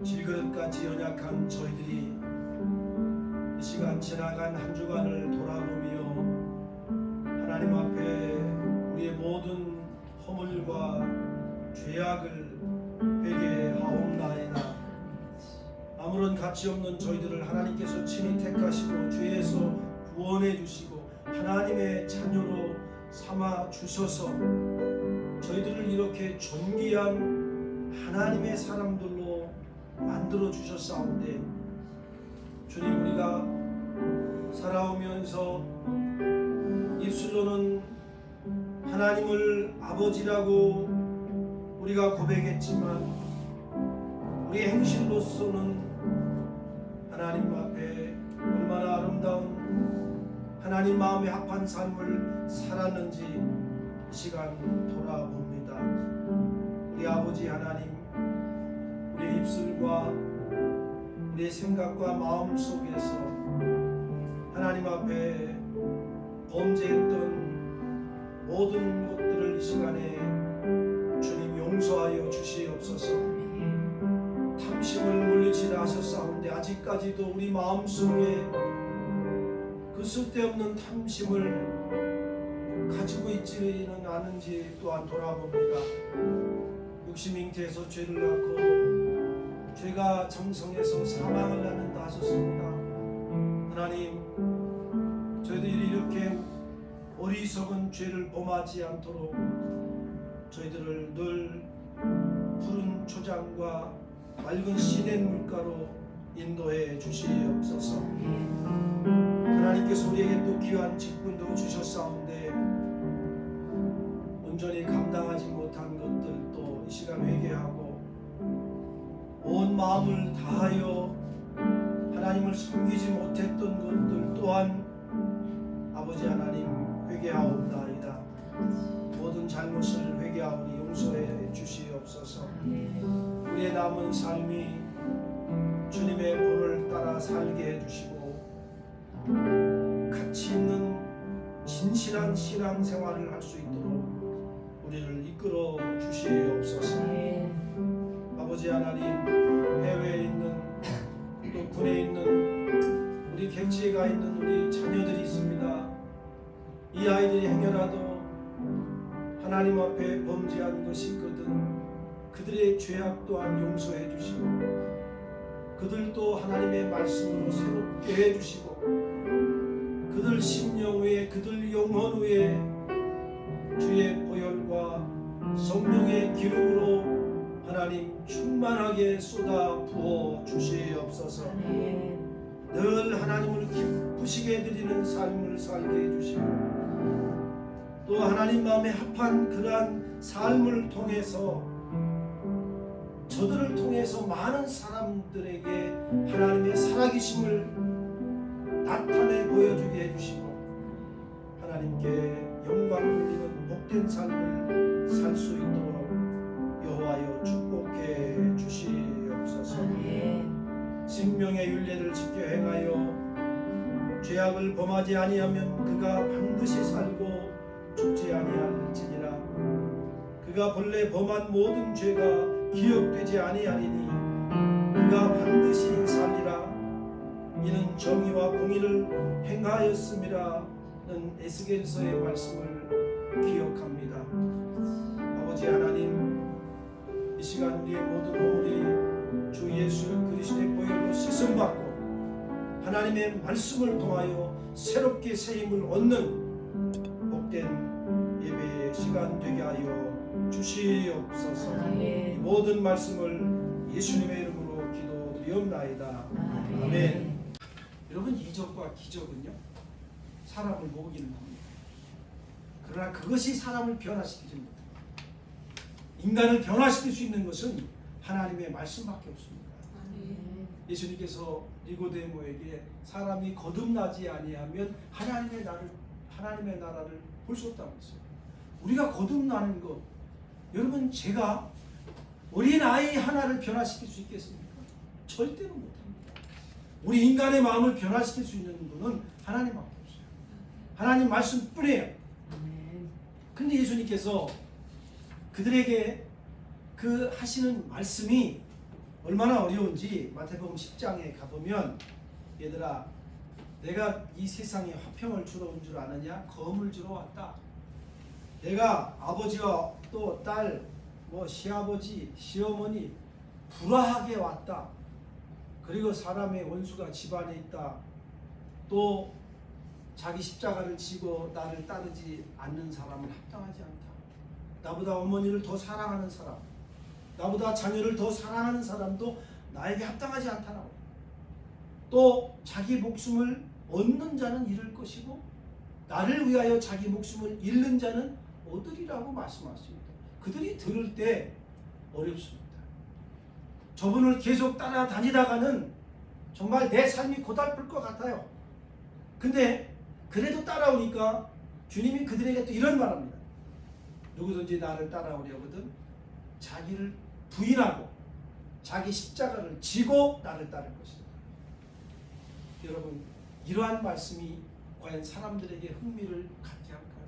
질그릇같이 연약한 저희들이 이 시간 지나간 한 주간을 돌아보며 하나님 앞에 우리의 모든 허물과 죄악을 회개하옵나이다. 아무런 가치 없는 저희들을 하나님께서 친히 택하시고 죄에서 구원해 주시고 하나님의 자녀로 삼아 주셔서 저희들을 이렇게 존귀한 하나님의 사람들로 만들어 주셨사온데, 주님, 우리가 살아오면서 입술로는 하나님을 아버지라고 우리가 고백했지만 우리의 행실로서는 하나님 앞에 얼마나 아름다운 하나님 마음에 합한 삶을 살았는지 이 시간 돌아봅니다. 우리 아버지 하나님, 우리의 입술과 우리의 생각과 마음 속에서 하나님 앞에 범죄했던 모든 것들을 이 시간에 주님 용서하여 주시옵소서. 탐심을 물리치라 하셨사온데 아직까지도 우리 마음속에 그 쓸데없는 탐심을 가지고 있지는 않은지 또한 돌아봅니다. 육신 잉태에서 죄를 낳고 죄가 장성해서 사망을 낳는다 하셨습니다. 하나님, 저희들이 이렇게 어리석은 죄를 범하지 않도록 저희들을 늘 푸른 초장과 맑은 시냇 물가로 인도해 주시옵소서. 하나님께서 우리에게 또 귀한 직분도 주셨사온데 온전히 감당하지 못한 것들도 이 시간 회개하고 온 마음을 다하여 하나님을 섬기지 못했던 것들 또한 아버지 하나님 회개하옵나이다. 모든 잘못을 회개하오니 용서해 주시옵소서. 우리의 남은 삶이 주님의 본을 따라 살게 해주시고 가치 있는 진실한 신앙생활을 할 수 있도록 우리를 이끌어 주시옵소서. 아버지 하나님, 해외에 있는 또 군에 있는 우리 객지에 가 있는 우리 자녀들이 있습니다. 이 아이들이 행여라도 하나님 앞에 범죄한 것이 있거든 그들의 죄악 또한 용서해 주시고 그들도 하나님의 말씀으로 새롭게 해주시고 그들 심령 위에 그들 영혼 위에 주의 보혈과 성령의 기름으로 하나님 충만하게 쏟아 부어 주시옵소서. 늘 하나님을 기쁘시게 해드리는 삶을 살게 해주시고 또 하나님 마음에 합한 그러한 삶을 통해서 저들을 통해서 많은 사람들에게 하나님의 살아계심을 나타내 보여주게 해주시고 하나님께 영광 돌리는 복된 삶을 살 수 있도록 여호와여 축복해 주시옵소서. 생명의 율례를 지켜 행하여 죄악을 범하지 아니하면 그가 반드시 살고 죽지 아니할지니라. 그가 본래 범한 모든 죄가 기억되지 아니하리니 그가 반드시 살리라. 이는 정의와 공의를 행하였음이라는 에스겔서의 말씀을 기억합니다. 아버지 하나님, 이 시간 우리의 모든 허물이 주 예수 그리스도의 보혈로 씻음받고 하나님의 말씀을 통하여 새롭게 새 힘을 얻는 복된 예배의 시간 되게 하여 주시옵소서. 이 모든 말씀을 예수님의 이름으로 기도드리옵나이다. 아멘. 여러분, 이적과 기적은요 사람을 먹이는 겁니다. 그러나 그것이 사람을 변화시키지 못합니다. 인간을 변화시킬 수 있는 것은 하나님의 말씀밖에 없습니다. 예수님께서 니고데모에게 사람이 거듭나지 아니하면 하나님의 나라를 볼 수 없다고 했어요. 우리가 거듭나는 것, 여러분, 제가 어린아이 하나를 변화시킬 수 있겠습니까? 절대로 못합니다. 우리 인간의 마음을 변화시킬 수 있는 분은 하나님밖에 없어요. 하나님 말씀뿐이에요. 근데 예수님께서 그들에게 그 하시는 말씀이 얼마나 어려운지 마태복음 10장에 가보면, 얘들아, 내가 이 세상에 화평을 주러 온 줄 아느냐? 검을 주러 왔다. 내가 아버지와 또 딸, 시아버지, 시어머니 불화하게 왔다. 그리고 사람의 원수가 집안에 있다. 또 자기 십자가를 지고 나를 따르지 않는 사람은 합당하지 않다. 나보다 어머니를 더 사랑하는 사람, 나보다 자녀를 더 사랑하는 사람도 나에게 합당하지 않다라고. 또 자기 목숨을 얻는 자는 잃을 것이고 나를 위하여 자기 목숨을 잃는 자는 얻으리라고 말씀하십니다. 그들이 들을 때 어렵습니다. 저분을 계속 따라다니다가는 정말 내 삶이 고달플 것 같아요. 근데 그래도 따라오니까 주님이 그들에게 또 이런 말합니다. 누구든지 나를 따라오려거든 자기를 부인하고 자기 십자가를 지고 나를 따를 것이다. 여러분, 이러한 말씀이 과연 사람들에게 흥미를 갖게 할까요?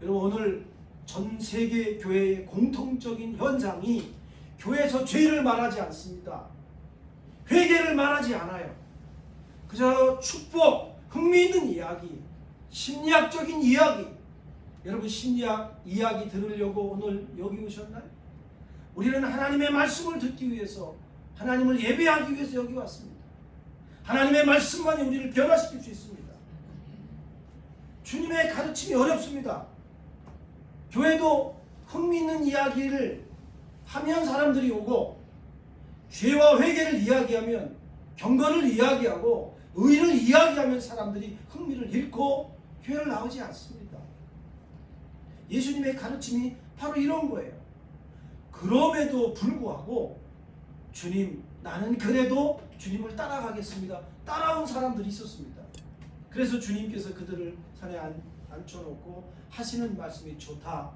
여러분, 오늘 전 세계 교회의 공통적인 현상이 교회에서 죄를 말하지 않습니다. 회개를 말하지 않아요. 그저 축복, 흥미있는 이야기, 심리학적인 이야기. 여러분, 심리학 이야기 들으려고 오늘 여기 오셨나요? 우리는 하나님의 말씀을 듣기 위해서, 하나님을 예배하기 위해서 여기 왔습니다. 하나님의 말씀만이 우리를 변화시킬 수 있습니다. 주님의 가르침이 어렵습니다. 교회도 흥미있는 이야기를 하면 사람들이 오고, 죄와 회개를 이야기하면, 경건을 이야기하고 의를 이야기하면 사람들이 흥미를 잃고 교회를 나오지 않습니다. 예수님의 가르침이 바로 이런 거예요. 그럼에도 불구하고 주님, 나는 그래도 주님을 따라가겠습니다. 따라온 사람들이 있었습니다. 그래서 주님께서 그들을 산에 앉혀놓고 하시는 말씀이 좋다.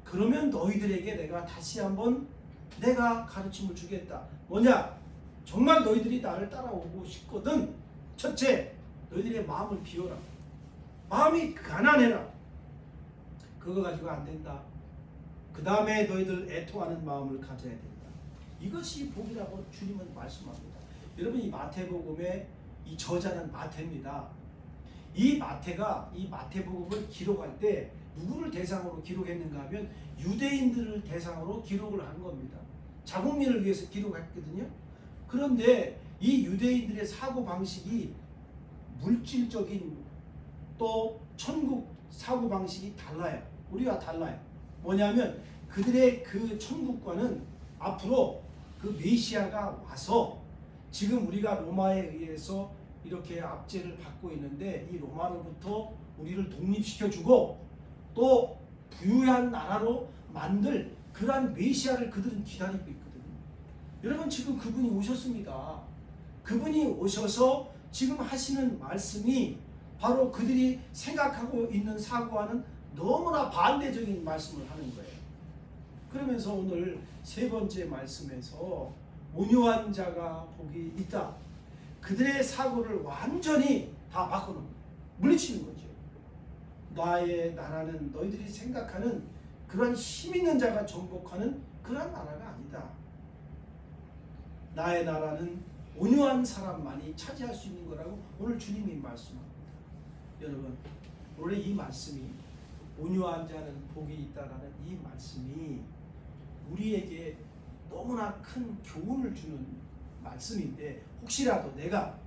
그러면 너희들에게 내가 다시 한번 내가 가르침을 주겠다. 뭐냐? 정말 너희들이 나를 따라오고 싶거든. 첫째, 너희들의 마음을 비워라. 마음이 가난해라. 그거 가지고 안 된다. 그 다음에 너희들 애통하는 마음을 가져야 된다. 이것이 복이라고 주님은 말씀합니다. 여러분, 이 마태복음의 이 저자는 마태입니다. 이 마태가 이 마태복음을 기록할 때 누구를 대상으로 기록했는가 하면 유대인들을 대상으로 기록을 한 겁니다. 자국민을 위해서 기록했거든요. 그런데 이 유대인들의 사고방식이 물질적인 또 천국 사고방식이 달라요. 우리와 달라요. 뭐냐면 그들의 그 천국과는 앞으로 그 메시아가 와서, 지금 우리가 로마에 의해서 이렇게 압제를 받고 있는데 이 로마로부터 우리를 독립시켜주고 또 부유한 나라로 만들 그러한 메시아를 그들은 기다리고 있거든요. 여러분 지금 그분이 오셨습니다. 그분이 오셔서 지금 하시는 말씀이 바로 그들이 생각하고 있는 사고와는 너무나 반대적인 말씀을 하는 거예요. 그러면서 오늘 세 번째 말씀에서 온유한 자가 복이 있다. 그들의 사고를 완전히 다 바꿔놓는 거예요. 물리치는 거죠. 나의 나라는 너희들이 생각하는 그런 힘 있는 자가 정복하는 그런 나라가 아니다. 나의 나라는 온유한 사람만이 차지할 수 있는 거라고 오늘 주님이 말씀합니다. 여러분, 오늘 이 말씀이 온유한 자는 복이 있다라는 이 말씀이 우리에게 너무나 큰 교훈을 주는 말씀인데, 혹시라도 내가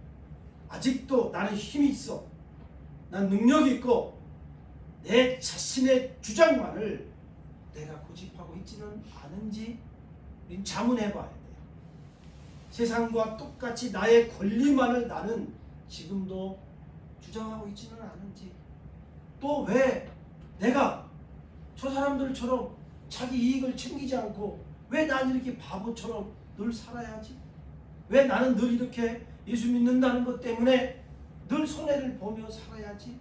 아직도 나는 힘이 있어, 난 능력이 있고 내 자신의 주장만을 내가 고집하고 있지는 않은지 자문해 봐야 돼요. 세상과 똑같이 나의 권리만을 나는 지금도 주장하고 있지는 않은지, 또 왜 내가 저 사람들처럼 자기 이익을 챙기지 않고 왜 난 이렇게 바보처럼 늘 살아야지? 왜 나는 늘 이렇게 예수 믿는다는 것 때문에 늘 손해를 보며 살아야지?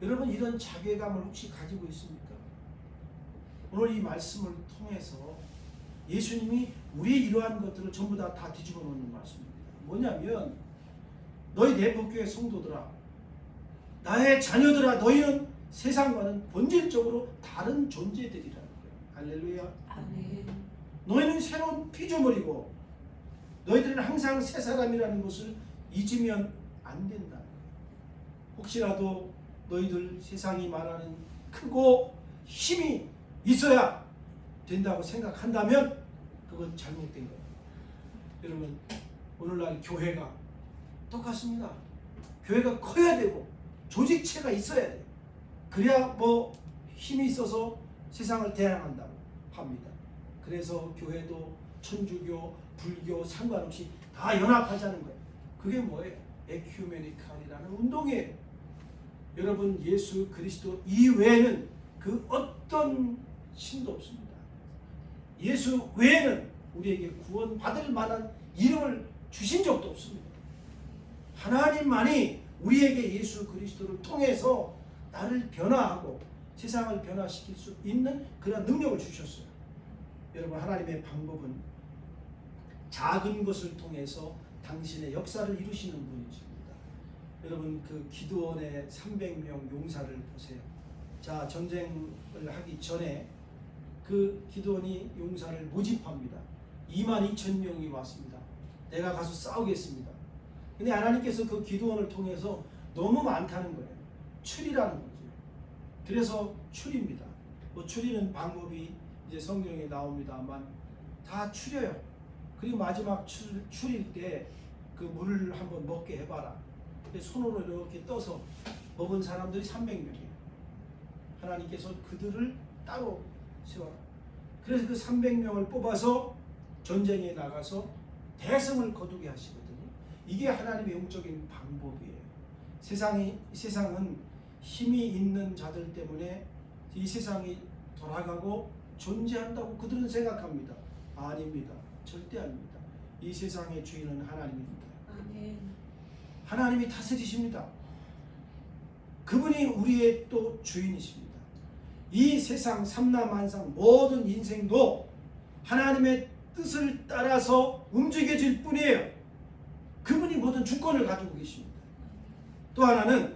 여러분, 이런 자괴감을 혹시 가지고 있습니까? 오늘 이 말씀을 통해서 예수님이 우리 이러한 것들을 전부 다 뒤집어 놓는 말씀입니다. 뭐냐면, 너희 대복교회 성도들아, 나의 자녀들아, 너희는 세상과는 본질적으로 다른 존재들이라는 거예요. 할렐루야. 아멘. 너희는 새로운 피조물이고 너희들은 항상 새 사람이라는 것을 잊으면 안 된다. 혹시라도 너희들 세상이 말하는 크고 힘이 있어야 된다고 생각한다면 그건 잘못된 거예요. 여러분, 오늘날 교회가 똑같습니다. 교회가 커야 되고 조직체가 있어야 돼요. 그래야 뭐 힘이 있어서 세상을 대항한다고 합니다. 그래서 교회도 천주교, 불교 상관없이 다 연합하자는 거예요. 그게 뭐예요? 에큐메니칼이라는 운동이에요. 여러분, 예수 그리스도 이외에는 그 어떤 신도 없습니다. 예수 외에는 우리에게 구원받을 만한 이름을 주신 적도 없습니다. 하나님만이 우리에게 예수 그리스도를 통해서 나를 변화하고 세상을 변화시킬 수 있는 그런 능력을 주셨어요. 여러분, 하나님의 방법은 작은 것을 통해서 당신의 역사를 이루시는 분이십니다. 여러분, 그 기드온의 300명 용사를 보세요. 자, 전쟁을 하기 전에 그 기드온이 용사를 모집합니다. 22,000명이 왔습니다. 내가 가서 싸우겠습니다. 근데 하나님께서 그 기드온을 통해서 너무 많다는 거예요. 추리라는 거죠. 그래서 추리입니다. 뭐 추리는 방법이 이제 성경에 나옵니다만 다 추려요. 그리고 마지막 추릴 때 그 물을 한번 먹게 해봐라. 손으로 이렇게 떠서 먹은 사람들이 300명이에요. 하나님께서 그들을 따로 세워라. 그래서 그 300명을 뽑아서 전쟁에 나가서 대승을 거두게 하시거든요. 이게 하나님의 영적인 방법이에요. 세상은 힘이 있는 자들 때문에 이 세상이 돌아가고 존재한다고 그들은 생각합니다. 아닙니다. 절대 아닙니다. 이 세상의 주인은 하나님입니다. 아멘. 하나님이 다스리십니다. 그분이 우리의 또 주인이십니다. 이 세상 삼라만상 모든 인생도 하나님의 뜻을 따라서 움직여질 뿐이에요. 그분이 모든 주권을 가지고 계십니다. 또 하나는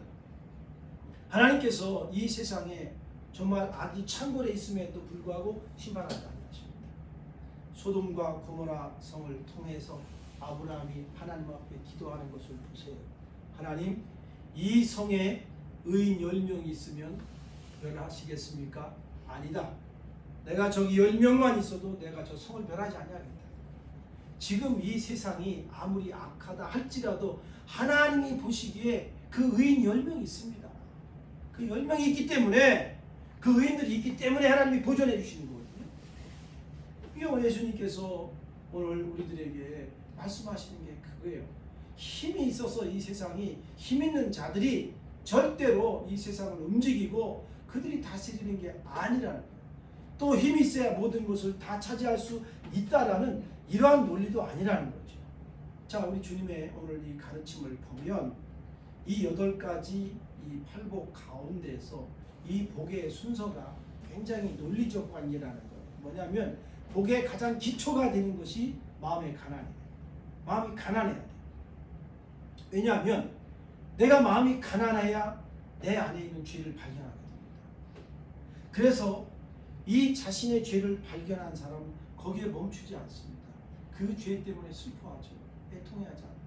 하나님께서 이 세상에 정말 아주 창궐에 있음에도 불구하고 심판한다는 것입니다. 소돔과 고모라 성을 통해서 아브라함이 하나님 앞에 기도하는 것을 보세요. 하나님, 이 성에 의인 10명이 있으면 멸하시겠습니까? 아니다. 내가 저기 10명만 있어도 내가 저 성을 멸하지 아니하겠다. 지금 이 세상이 아무리 악하다 할지라도 하나님이 보시기에 그 의인 10명이 있습니다. 그 10명이 있기 때문에, 그 의인들이 있기 때문에 하나님이 보존해 주시는 거거든요. 이게 예수님께서 오늘 우리들에게 말씀하시는 게 그거예요. 힘이 있어서 이 세상이, 힘 있는 자들이 절대로 이 세상을 움직이고 그들이 다스리는 게 아니라는 거예요. 또 힘이 있어야 모든 것을 다 차지할 수 있다라는 이러한 논리도 아니라는 거죠. 자, 우리 주님의 오늘 이 가르침을 보면 이 8가지 이 팔복 가운데서 이 복의 순서가 굉장히 논리적 관계라는 거예요. 뭐냐면 복의 가장 기초가 되는 것이 마음의 가난이에요. 마음이 가난해야 돼요. 왜냐하면 내가 마음이 가난해야 내 안에 있는 죄를 발견하게 됩니다. 그래서 이 자신의 죄를 발견한 사람은 거기에 멈추지 않습니다. 그 죄 때문에 슬퍼하죠. 애통해하지 않아요.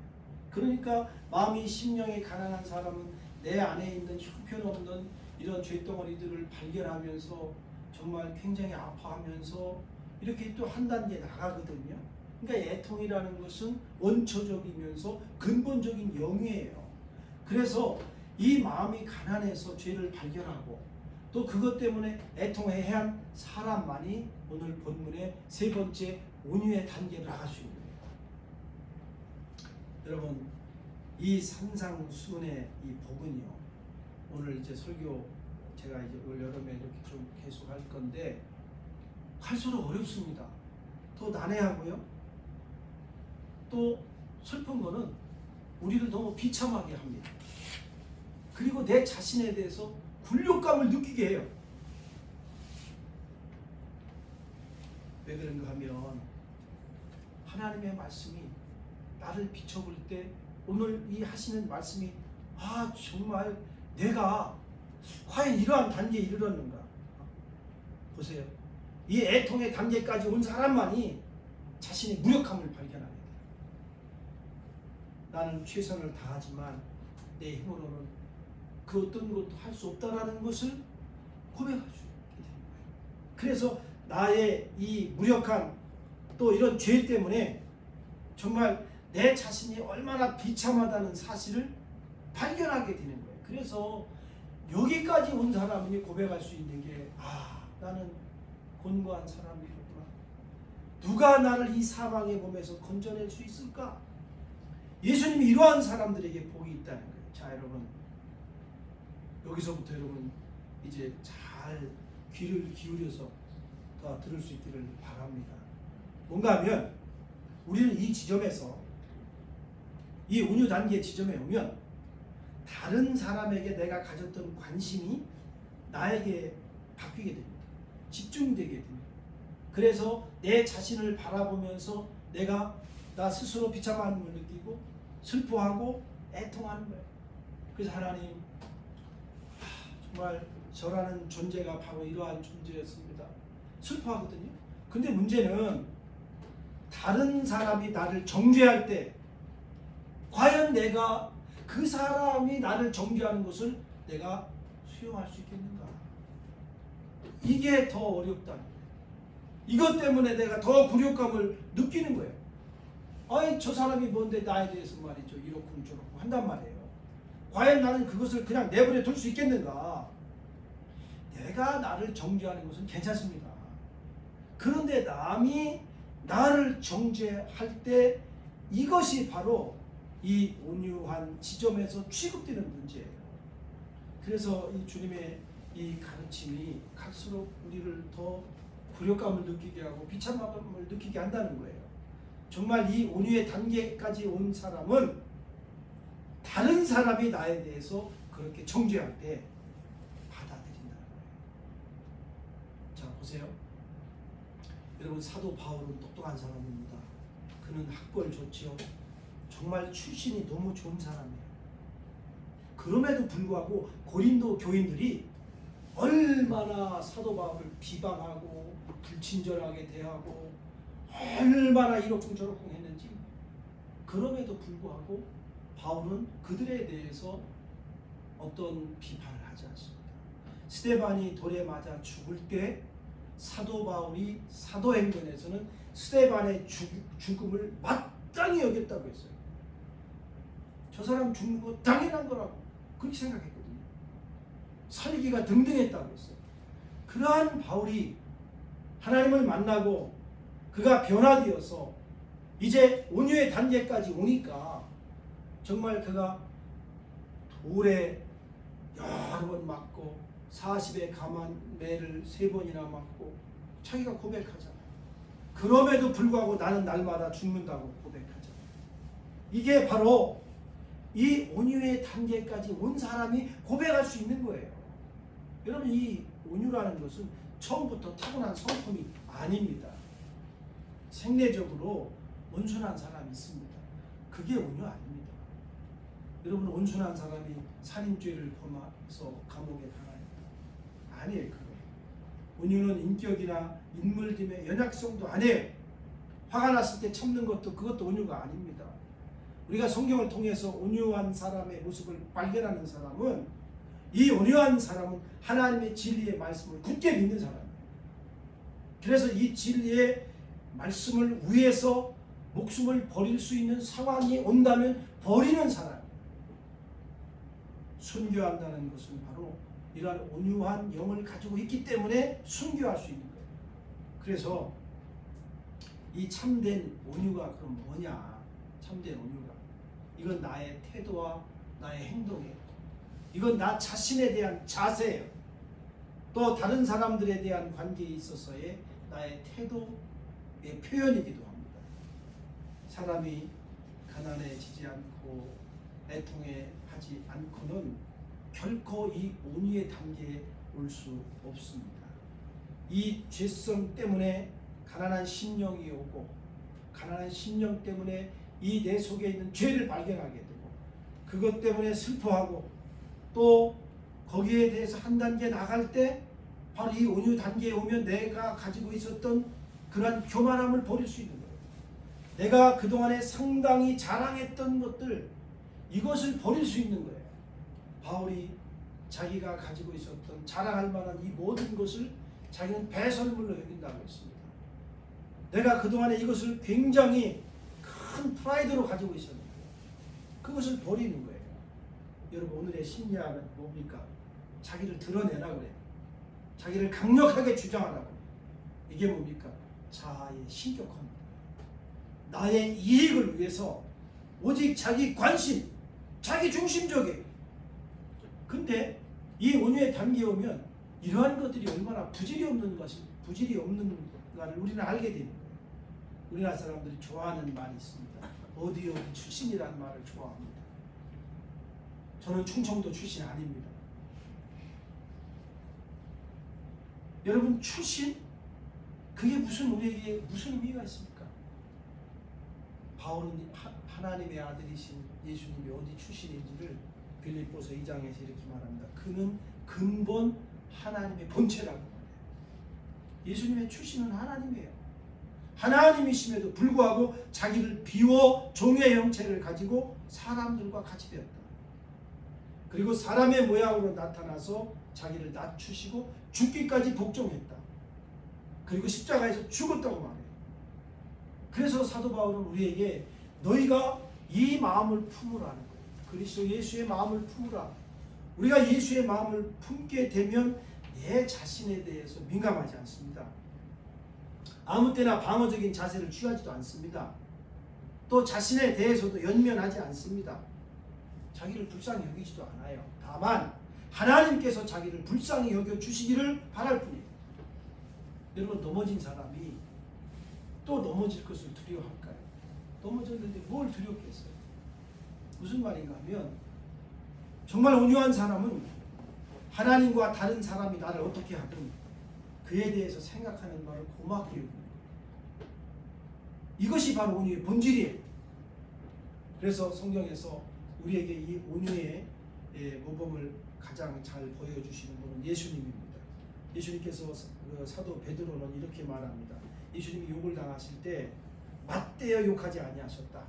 그러니까 마음이 심령이 가난한 사람은 내 안에 있는 형편없는 이런 죄덩어리들을 발견하면서 정말 굉장히 아파하면서 이렇게 또 한 단계 나가거든요. 그러니까 애통이라는 것은 원초적이면서 근본적인 영이에요. 그래서 이 마음이 가난해서 죄를 발견하고 또 그것 때문에 애통해야 한 사람만이 오늘 본문의 3번째 온유의 단계로 나갈 수 있는 거예요. 여러분, 이 산상수훈의 이 복은요, 오늘 이제 설교 제가 이제 올 여름에 이렇게 좀 계속 할 건데 갈수록 어렵습니다. 더 난해하고요. 또 슬픈 거는 우리를 너무 비참하게 합니다. 그리고 내 자신에 대해서 굴욕감을 느끼게 해요. 왜 그런가 하면 하나님의 말씀이 나를 비춰볼 때 오늘 이 하시는 말씀이 정말 내가 과연 이러한 단계에 이르렀는가. 보세요. 이 애통의 단계까지 온 사람만이 자신의 무력함을 발견하게 돼요. 나는 최선을 다하지만 내 힘으로는 그 어떤 것도 할 수 없다라는 것을 고백할 수 있게 되는 거예요. 그래서 나의 이 무력한 또 이런 죄 때문에 정말 내 자신이 얼마나 비참하다는 사실을 발견하게 되는 거예요. 그래서 여기까지 온 사람이 고백할 수 있는 게 나는 곤고한 사람이구나. 누가 나를 이 사망의 몸에서 건져낼 수 있을까? 예수님이 이러한 사람들에게 복이 있다는 거예요. 자, 여러분, 여기서부터 여러분 이제 잘 귀를 기울여서 더 들을 수 있기를 바랍니다. 뭔가 하면 우리는 이 지점에서 이 온유 단계 지점에 오면 다른 사람에게 내가 가졌던 관심이 나에게 바뀌게 됩니다. 집중되게 됩니다. 그래서 내 자신을 바라보면서 내가 나 스스로 비참함을 느끼고 슬퍼하고 애통하는 거예요. 그래서 하나님, 정말 저라는 존재가 바로 이러한 존재였습니다. 슬퍼하거든요. 근데 문제는 다른 사람이 나를 정죄할 때 과연 내가 그 사람이 나를 정죄하는 것을 내가 수용할 수 있겠는가? 이게 더 어렵다. 이것 때문에 내가 더 굴욕감을 느끼는 거예요. 저 사람이 뭔데 나에 대해서 말이죠. 이렇고 저렇고 한단 말이에요. 과연 나는 그것을 그냥 내버려 둘 수 있겠는가? 내가 나를 정죄하는 것은 괜찮습니다. 그런데 남이 나를 정죄할 때 이것이 바로 이 온유한 지점에서 취급되는 문제예요. 그래서 이 주님의 이 가르침이 갈수록 우리를 더 굴욕감을 느끼게 하고 비참함을 느끼게 한다는 거예요. 정말 이 온유의 단계까지 온 사람은 다른 사람이 나에 대해서 그렇게 정죄할 때 받아들인다는 거예요. 자, 보세요. 여러분, 사도 바울은 똑똑한 사람입니다. 그는 학벌 좋지요. 정말 출신이 너무 좋은 사람이에요. 그럼에도 불구하고 고린도 교인들이 얼마나 사도 바울을 비방하고 불친절하게 대하고 얼마나 이러쿵저러쿵 했는지, 그럼에도 불구하고 바울은 그들에 대해서 어떤 비판을 하지 않습니다. 스데반이 돌에 맞아 죽을 때 사도 바울이 사도행전에서는 스데반의 죽음을 마땅히 여겼다고 했어요. 저 사람 죽는 거 당연한 거라고 그렇게 생각했거든요. 살기가 등등했다고 했어요. 그러한 바울이 하나님을 만나고 그가 변화되어서 이제 온유의 단계까지 오니까 정말 그가 돌에 여러 번 맞고 40의 감한 매를 3번이나 맞고 자기가 고백하잖아요. 그럼에도 불구하고 나는 날마다 죽는다고 고백하죠. 이게 바로 이 온유의 단계까지 온 사람이 고백할 수 있는 거예요. 여러분, 이 온유라는 것은 처음부터 타고난 성품이 아닙니다. 생리적으로 온순한 사람이 있습니다. 그게 온유 아닙니다. 여러분, 온순한 사람이 살인죄를 범해서 감옥에 가나요? 아니에요. 그거. 온유는 인격이나 인물됨의 연약성도 아니에요. 화가 났을 때 참는 것도 그것도 온유가 아닙니다. 우리가 성경을 통해서 온유한 사람의 모습을 발견하는 사람은, 이 온유한 사람은 하나님의 진리의 말씀을 굳게 믿는 사람이에요. 그래서 이 진리의 말씀을 위해서 목숨을 버릴 수 있는 상황이 온다면 버리는 사람이에요. 순교한다는 것은 바로 이러한 온유한 영을 가지고 있기 때문에 순교할 수 있는 거예요. 그래서 이 참된 온유가 그럼 뭐냐? 참된 온유가, 이건 나의 태도와 나의 행동이에요. 이건 나 자신에 대한 자세예요. 또 다른 사람들에 대한 관계에 있어서의 나의 태도의 표현이기도 합니다. 사람이 가난해지지 않고 애통해하지 않고는 결코 이 온유의 단계에 올 수 없습니다. 이 죄성 때문에 가난한 심령이 오고, 가난한 심령 때문에 이 내 속에 있는 죄를 발견하게 되고, 그것 때문에 슬퍼하고, 또 거기에 대해서 한 단계 나갈 때 바로 이 온유 단계에 오면 내가 가지고 있었던 그러한 교만함을 버릴 수 있는 거예요. 내가 그동안에 상당히 자랑했던 것들, 이것을 버릴 수 있는 거예요. 바울이 자기가 가지고 있었던 자랑할 만한 이 모든 것을 자기는 배설물로 여긴다고 했습니다. 내가 그동안에 이것을 굉장히 큰 프라이드로 가지고 있었는데 그것을 버리는 거예요. 여러분, 오늘의 심리학은 뭡니까? 자기를 드러내라 그래요. 자기를 강력하게 주장하라고. 이게 뭡니까? 자아의 신격화입니다. 나의 이익을 위해서 오직 자기 관심, 자기 중심적이에요. 근데 이 온유의 단계에 오면 이러한 것들이 얼마나 부질이 없는가를 우리는 알게 됩니다. 우리나라 사람들이 좋아하는 말이 있습니다. 어디 어디 출신이라는 말을 좋아합니다. 저는 충청도 출신 아닙니다. 여러분, 출신? 그게 우리에게 무슨 의미가 있습니까? 바울은 하나님의 아들이신 예수님이 어디 출신인지를 빌립보서 2장에서 이렇게 말합니다. 그는 근본 하나님의 본체라고 말해요. 예수님의 출신은 하나님이에요. 하나님이심에도 불구하고 자기를 비워 종의 형체를 가지고 사람들과 같이 되었다. 그리고 사람의 모양으로 나타나서 자기를 낮추시고 죽기까지 복종했다. 그리고 십자가에서 죽었다고 말해요. 그래서 사도 바울은 우리에게 너희가 이 마음을 품으라는 거예요. 그리스도 예수의 마음을 품으라. 우리가 예수의 마음을 품게 되면 내 자신에 대해서 민감하지 않습니다. 아무 때나 방어적인 자세를 취하지도 않습니다. 또 자신에 대해서도 연면하지 않습니다. 자기를 불쌍히 여기지도 않아요. 다만 하나님께서 자기를 불쌍히 여겨 주시기를 바랄 뿐이에요. 여러분, 넘어진 사람이 또 넘어질 것을 두려워할까요? 넘어졌는데 뭘 두렵겠어요? 무슨 말인가 하면, 정말 온유한 사람은 하나님과 다른 사람이 나를 어떻게 하든 그에 대해서 생각하는 말을 고맙게 여깁니다. 이것이 바로 온유의 본질이에요. 그래서 성경에서 우리에게 이 온유의 모범을 가장 잘 보여주시는 분은 예수님입니다. 예수님께서 사도 베드로는 이렇게 말합니다. 예수님이 욕을 당하실 때 맞대어 욕하지 아니하셨다.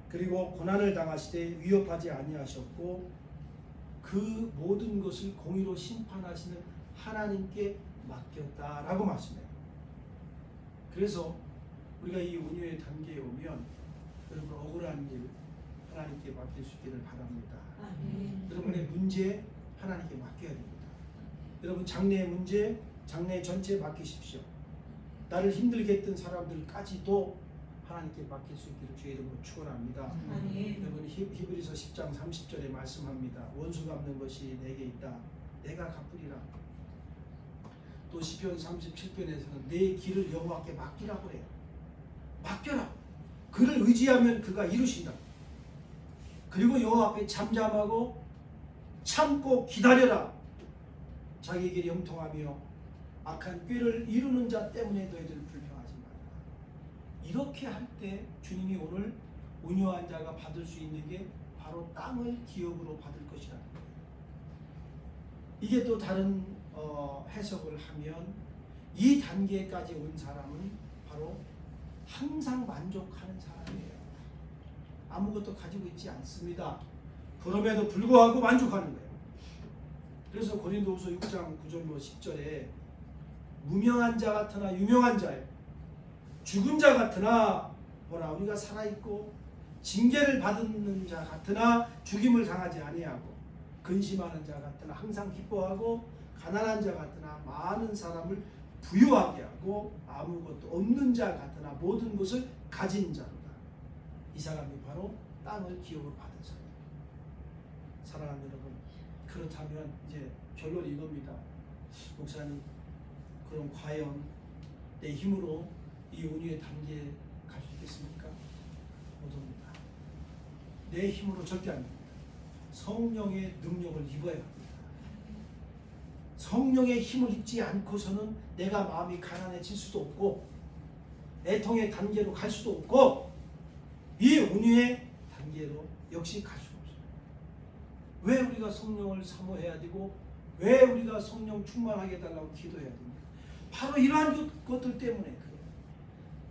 그리고 고난을 당하실 때 위협하지 아니하셨고, 그 모든 것을 공의로 심판하시는 하나님께 맡겼다라고 말씀해요. 그래서 우리가 이 온유의 단계에 오면 여러분, 억울한 일 하나님께 맡길 수 있기를 바랍니다. 여러분의 문제 하나님께 맡겨야 됩니다. 여러분, 장래의 문제, 장래 전체 맡기십시오. 나를 힘들게 했던 사람들까지도 하나님께 맡길 수 있기를 주의 이름으로 축원합니다. 여러분, 히브리서 10장 30절에 말씀합니다. 원수 갚는 것이 내게 있다. 내가 갚으리라. 또 시편 37편에서는 내 길을 여호와께 맡기라고 해요. 맡겨라. 그를 의지하면 그가 이루신다. 그리고 여호와 앞에 잠잠하고 참고 기다려라. 자기 길 영통하며 악한 꾀를 이루는 자 때문에 너희들 불평하지 말라. 이렇게 할 때 주님이 오늘 온유한 자가 받을 수 있는 게 바로 땅을 기업으로 받을 것이라는 거예요. 이게 또 다른 해석을 하면 이 단계까지 온 사람은 바로 항상 만족하는 사람이에요. 아무것도 가지고 있지 않습니다. 그럼에도 불구하고 만족하는 거예요. 그래서 고린도후서 6장 9절로 10절에 무명한 자 같으나 유명한 자예요. 죽은 자 같으나 보라 우리가 살아있고 징계를 받는 자 같으나 죽임을 당하지 아니하고 근심하는 자 같으나 항상 기뻐하고 가난한 자 같으나 많은 사람을 부유하게 하고 아무것도 없는 자 같으나 모든 것을 가진 자로다. 이 사람이 바로 땅을 기업으로 받은 사람입니다. 사랑하는 여러분, 그렇다면 이제 결론이 이겁니다. 목사님, 그럼 과연 내 힘으로 이 온유의 단계에 갈 수 있겠습니까? 못합니다. 내 힘으로 절대 안 됩니다. 성령의 능력을 입어야 합니다. 성령의 힘을 입지 않고서는 내가 마음이 가난해질 수도 없고 애통의 단계로 갈 수도 없고 이 온유의 단계로 역시 갈 수가 없어요. 왜 우리가 성령을 사모해야 되고 왜 우리가 성령 충만하게 해달라고 기도해야 됩니까? 바로 이러한 것들 때문에 그래요.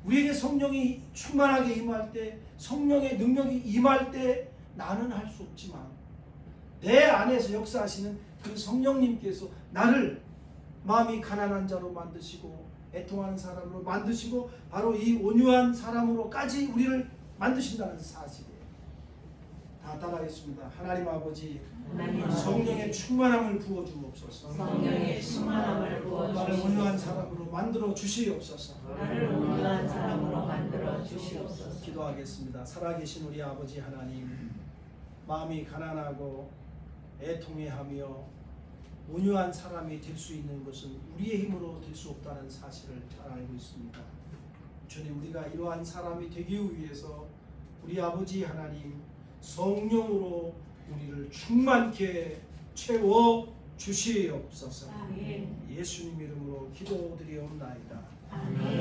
우리에게 성령이 충만하게 임할 때 성령의 능력이 임할 때 나는 할 수 없지만 내 안에서 역사하시는 그 성령님께서 나를 마음이 가난한 자로 만드시고 애통하는 사람으로 만드시고 바로 이 온유한 사람으로까지 우리를 만드신다는 사실이에요. 다 따라하겠습니다. 하나님 아버지, 성령의 충만함을 부어주옵소서. 성령의 충만함을 부어주옵소서. 나를 온유한 사람으로 만들어 주시옵소서. 나를 온유한 사람으로 만들어 주시옵소서. 기도하겠습니다. 살아계신 우리 아버지 하나님, 마음이 가난하고 애통해하며 온유한 사람이 될 수 있는 것은 우리의 힘으로 될 수 없다는 사실을 잘 알고 있습니다. 주님, 우리가 이러한 사람이 되기 위해서 우리 아버지 하나님 성령으로 우리를 충만케 채워 주시옵소서. 아멘. 예수님 이름으로 기도드리옵나이다. 아멘.